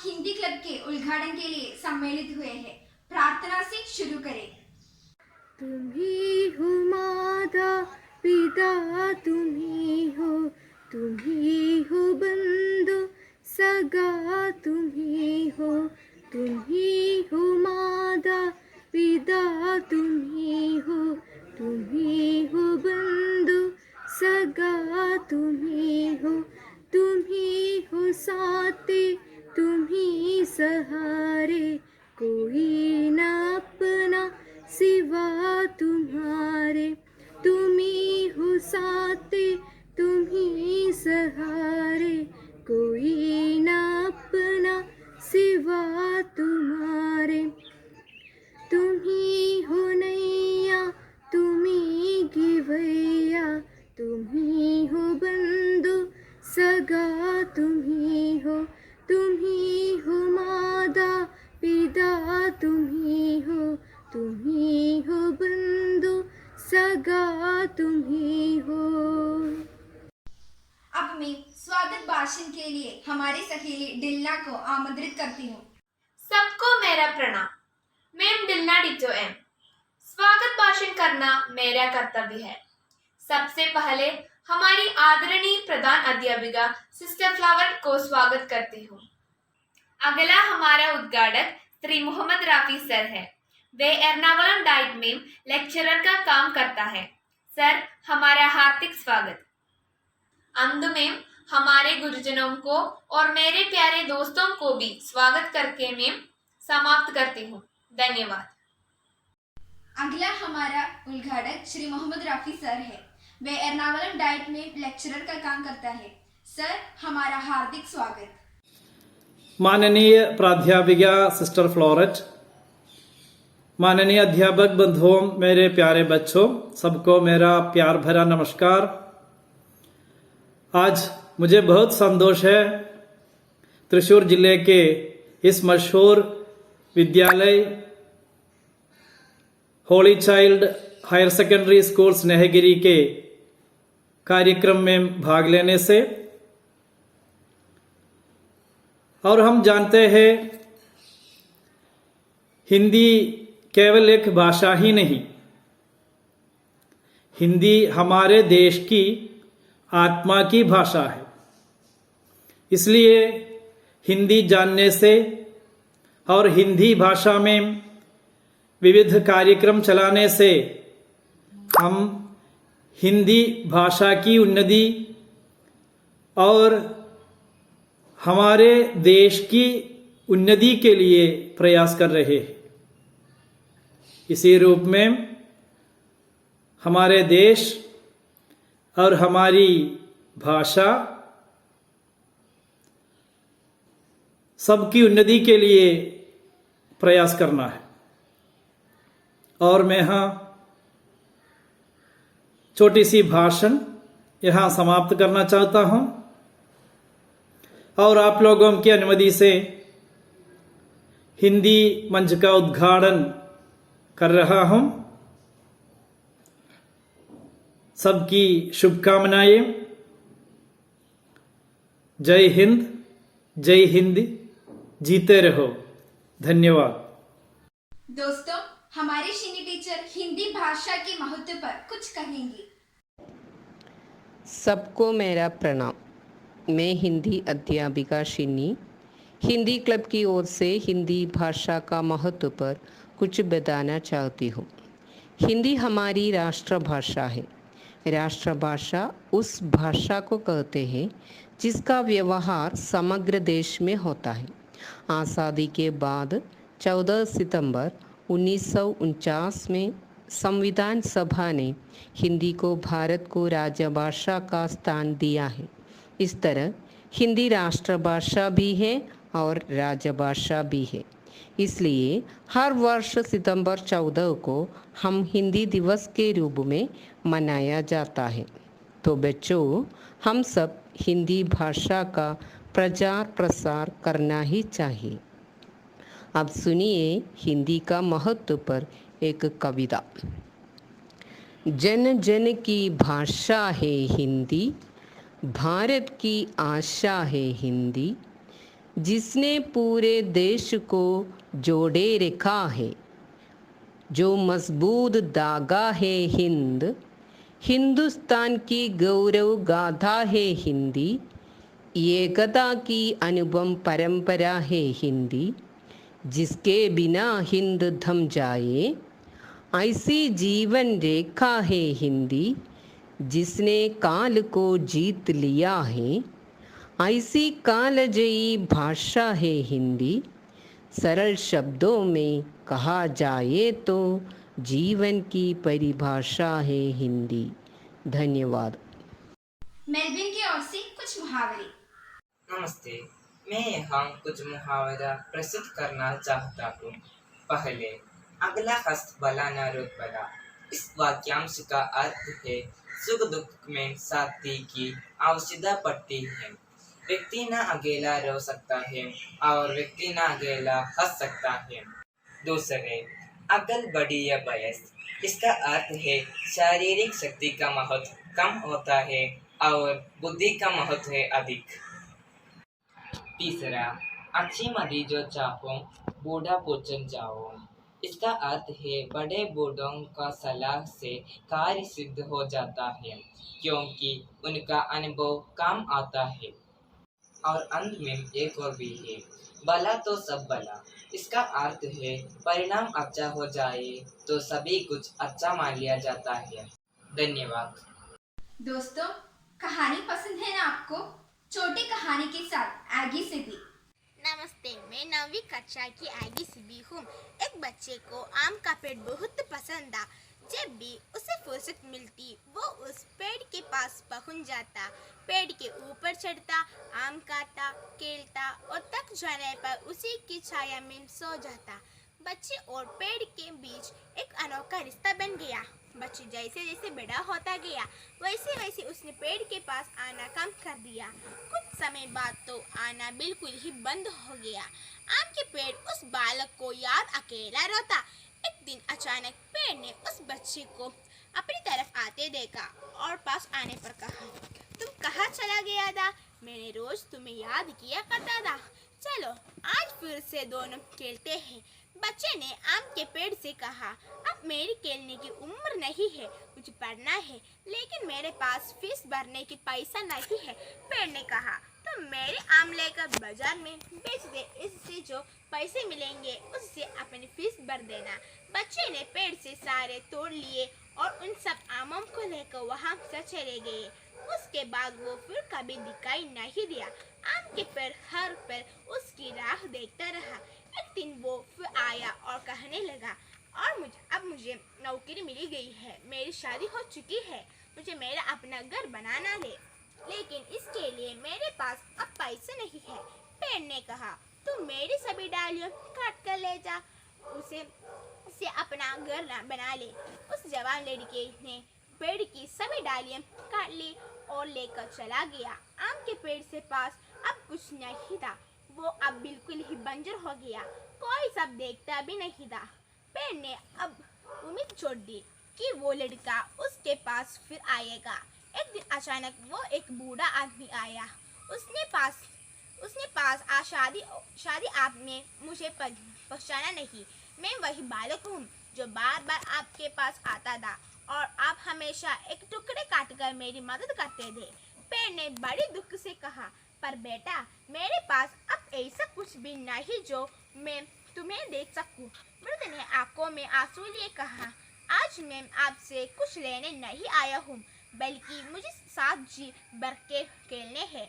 Hindi club के उद्घाटन के लिए सम्मिलित हुए हैं। प्रार्थना से शुरू करें। तुम ही हो माता पिता, तुम ही हो बंधु सगा, तुम ही हो माता पिता, तुम ही हो बंधु सगा, तुम ही हो साथी, तुम ही सहारे, कोई ना अपना सिवा तुम्हारे, तुम ही हो साथी, तुम ही सहारे, कोई ना अपना सिवा तुम्हारे, तुम ही हो नैया, तुम ही गिवैया, तुम ही हो बंधु सगा, तुम ही हो माता पिता, तुम ही हो बंधु सगा, तुम ही हो। अब मैं स्वागत भाषण के लिए हमारी सहेली डिल्ला को आमंत्रित करती हूँ। सबको मेरा प्रणाम। मैं डिल्ला डिटो एम। स्वागत भाषण करना मेरा कर्तव्य है। सबसे पहले हमारी आदरणीय प्रधान अध्यापिका सिस्टर फ्लावर को स्वागत करती हूँ। अगला हमारा उद्घाटक श्री मोहम्मद राफी सर है। वे एर्नाकुलम डाइट में लेक्चरर का काम करता है। सर, हमारा हार्दिक स्वागत। अंत में हमारे गुरुजनों को और मेरे प्यारे दोस्तों को भी स्वागत करके मैं समाप्त करती हूँ। धन्यवाद। अगला हमारा उद्घाटक श्री मोहम्मद राफी सर है। वे एर्नाकुलम डाइट में लेक्चरर का काम करता है। सर, हमारा हार्दिक स्वागत। माननीय प्राध्यापिका सिस्टर फ्लोरेट, माननीय अध्यापक बंधुओं, मेरे प्यारे बच्चों, सबको मेरा प्यार भरा नमस्कार। आज मुझे बहुत संतोष है त्रिशूर जिले के इस मशहूर विद्यालय Holy Child Higher Secondary School Snehagiri के कार्यक्रम में भाग लेने से। और हम जानते हैं हिंदी केवल एक भाषा ही नहीं, हिंदी हमारे देश की आत्मा की भाषा है। इसलिए हिंदी जानने से और हिंदी भाषा में विविध कार्यक्रम चलाने से हम हिंदी भाषा की उन्नति और हमारे देश की उन्नति के लिए प्रयास कर रहे हैं। इसी रूप में हमारे देश और हमारी भाषा सबकी उन्नति के लिए प्रयास करना है। और मैं यहाँ छोटी सी भाषण यहाँ समाप्त करना चाहता हूँ और आप लोगों की अनुमति से हिंदी मंच का उद्घाटन कर रहा हूँ। सबकी शुभकामनाएं। जय हिंद, जय हिंद, जीते रहो। धन्यवाद। दोस्तों, हमारी शिनी टीचर हिंदी भाषा के महत्व पर कुछ कहेंगी। सबको मेरा प्रणाम। मैं हिंदी अध्यापिका शिनी हिंदी क्लब की ओर से हिंदी भाषा का महत्व पर कुछ बताना चाहती हूँ। हिंदी हमारी राष्ट्रभाषा है। राष्ट्रभाषा उस भाषा को कहते हैं जिसका व्यवहार समग्र देश में होता है। आज़ादी के बाद 14 सितंबर 1949 में संविधान सभा ने हिंदी को भारत को राजभाषा का स्थान दिया है। इस तरह हिंदी राष्ट्रभाषा भी है और राजभाषा भी है। इसलिए हर वर्ष सितंबर 14 को हम हिंदी दिवस के रूप में मनाया जाता है। तो बच्चों, हम सब हिंदी भाषा का प्रचार प्रसार करना ही चाहिए। अब सुनिए हिंदी का महत्व पर एक कविता। जन जन की भाषा है हिंदी, भारत की आशा है हिंदी, जिसने पूरे देश को जोड़े रखा है, जो मजबूत धागा है हिंद, हिंदुस्तान की गौरव गाथा है हिंदी, एकता की अनुपम परंपरा है हिंदी, जिसके बिना हिंद थम जाए, ऐसी जीवन रेखा है हिंदी, जिसने काल को जीत लिया है, ऐसी कालजयी भाषा है हिंदी। सरल शब्दों में कहा जाए तो जीवन की परिभाषा है हिंदी। धन्यवाद। मेलविन की ओर से कुछ मुहावरे। नमस्ते, मैं यहाँ कुछ मुहावरा प्रस्तुत करना चाहता हूँ। पहले, अगला हस्त भला न रुत भला। इस वाक्यांश का अर्थ है सुख दुख में साथी की आवश्यकता पड़ती है। व्यक्ति न अकेला रह सकता है और व्यक्ति न अकेला हंस सकता है। दूसरे, अकल बड़ी या बयस। इसका अर्थ है शारीरिक शक्ति का महत्व कम होता है और बुद्धि का महत्व है अधिक। तीसरा, अच्छी मदी जो चाहो बूढ़ा पूछन जाओ। इसका अर्थ है बड़े बूढ़ों का सलाह से कार्य सिद्ध हो जाता है क्योंकि उनका अनुभव काम आता है। और अंत में एक और भी है, भला तो सब भला। इसका अर्थ है परिणाम अच्छा हो जाए तो सभी कुछ अच्छा मान लिया जाता है। धन्यवाद। दोस्तों, कहानी पसंद है ना आपको? छोटी कहानी के साथ आगे से भी। नमस्ते, मैं 9वीं कक्षा की आगे सिबी हूँ। एक बच्चे को आम का पेड़ बहुत पसंद था। जब भी उसे फुर्सत मिलती वो उस पेड़ के पास पहुँच जाता, पेड़ के ऊपर चढ़ता, आम खाता, खेलता और थक जाने पर उसी की छाया में सो जाता। बच्चे और पेड़ के बीच एक अनोखा रिश्ता बन गया। बच्चे जैसे जैसे बड़ा होता गया वैसे वैसे उसने पेड़ के पास आना कम कर दिया। कुछ समय बाद तो आना बिल्कुल ही बंद हो गया। आम के पेड़ उस बालक को याद अकेला रोता। एक दिन अचानक पेड़ ने उस बच्चे को अपनी तरफ आते देखा और पास आने पर कहा, तुम कहाँ चला गया था? मैंने रोज तुम्हें याद किया करता था। चलो आज फिर से दोनों खेलते हैं। बच्चे ने आम के पेड़ से कहा, अब मेरी खेलने की उम्र नहीं है, मुझे पढ़ना है, लेकिन मेरे पास फीस भरने की पैसा नहीं है। पेड़ ने कहा, तो मेरे आम लेकर बाजार में बेच दे, इससे जो पैसे मिलेंगे उससे अपनी फीस भर देना। बच्चे ने पेड़ से सारे तोड़ लिए और उन सब आमों को लेकर वहां से चले गए। उसके बाद वो फिर कभी दिखाई नहीं दिया। आम के पेड़ हर पेड़ उसकी राह देखता रहा। एक दिन वो फिर आया और कहने लगा, और अब मुझे नौकरी मिल गई है, मेरी शादी हो चुकी है, मुझे मेरा अपना घर बनाना है, लेकिन इसके लिए मेरे पास अब पैसे नहीं है। पेड़ ने कहा, तुम मेरी सभी डालियों काट कर ले जा, उसे अपना घर बना ले। उस जवान लड़के ने पेड़ की सभी डालियां काट ली और लेकर चला गया। आम के पेड़ से पास अब कुछ नहीं था, वो अब बिल्कुल ही बंजर हो गया, कोई सब देखता भी नहीं था। पेड़ ने अब उम्मीद छोड़ दी कि वो लड़का उसके पास फिर आएगा। एक दिन अचानक वो एक बूढ़ा आदमी आया। उसने पास शादी आपने मुझे पहचाना नहीं, मैं वही बालक हूँ जो बार बार आपके पास आता था और आप हमेशा एक टुकड़े काटकर मेरी मदद करते थे। पेड़ ने बड़े दुख से कहा, पर बेटा मेरे पास अब ऐसा कुछ भी नहीं जो मैं तुम्हें देख सकूं। वृद्ध ने आंखों में आंसू लिए कहा, आज मैं आपसे कुछ लेने नहीं आया हूँ, बल्कि मुझे साथ जी भर के खेलने हैं।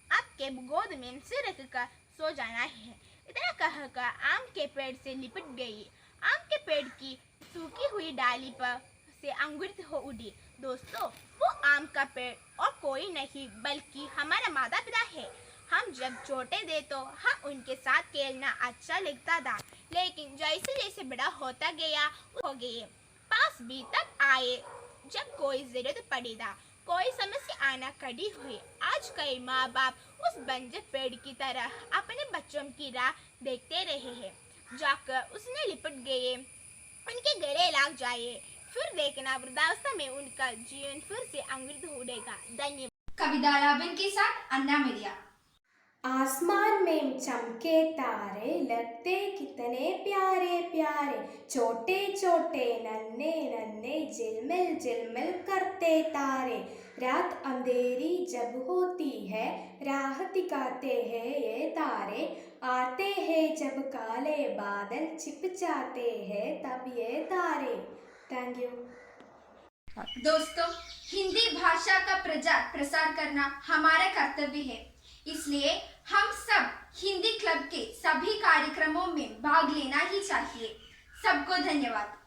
आपके गोद में सिर रखकर सो जाना है। इतना कहकर आम के पेड़ से लिपट गई। आम के पेड़ की सूखी हुई डाली पर से अंकुरित हो उठी। दोस्तों, वो आम का पेड़ और कोई नहीं बल्कि हमारा माता पिता है। हम जब छोटे थे तो हम उनके साथ खेलना अच्छा लगता था, लेकिन जैसे जैसे बड़ा होता गया हो गए पास भी तब आए जब कोई जरूरत पड़ी था, कोई समस्या आना खड़ी हुई। आज कई माँ बाप उस बंजर पेड़ की तरह अपने बच्चों की राह देखते रहे हैं, जाकर उसने लिपट गए, उनके गले लग जाए, फिर देखना वृद्धावस्था में उनका जीवन फिर से अंकुरित हो उठेगा। धन्यवाद। कविता लाबन के साथ अन्ना मिरिया। आसमान में चमके तारे लगते कितने प्यारे प्यारे, छोटे छोटे नन्हे नन्हे झिलमिल झिलमिल करते तारे। रात अंधेरी जब होती है राह दिखाते हैं ये तारे, आते हैं जब काले बादल छिप जाते हैं तब ये तारे। Thank you. दोस्तों, हिंदी भाषा का प्रचार प्रसार करना हमारा कर्तव्य है, इसलिए हम सब हिंदी क्लब के सभी कार्यक्रमों में भाग लेना ही चाहिए। सबको धन्यवाद।